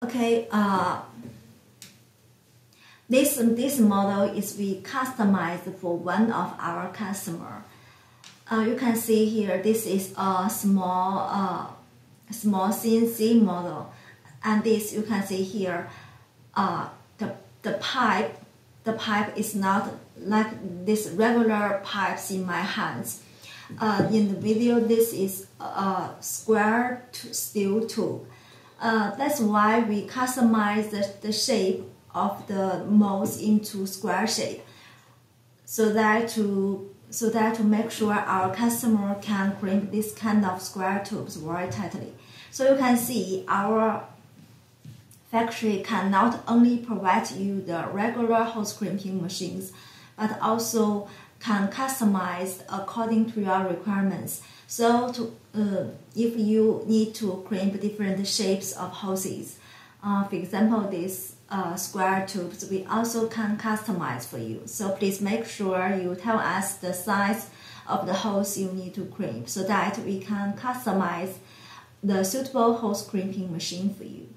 Okay, this model is we customized for one of our customer. You can see here this is a small CNC model, and this you can see here the pipe is not like this regular pipes in my hands. In the video, this is a square steel tube. That's why we customize the shape of the molds into square shape, so that to make sure our customer can crimp this kind of square tubes very tightly. So you can see our factory can not only provide you the regular hose crimping machines, but also can customize according to your requirements. So if you need to crimp different shapes of hoses, for example, these square tubes, we also can customize for you. So please make sure you tell us the size of the hose you need to crimp, so that we can customize the suitable hose crimping machine for you.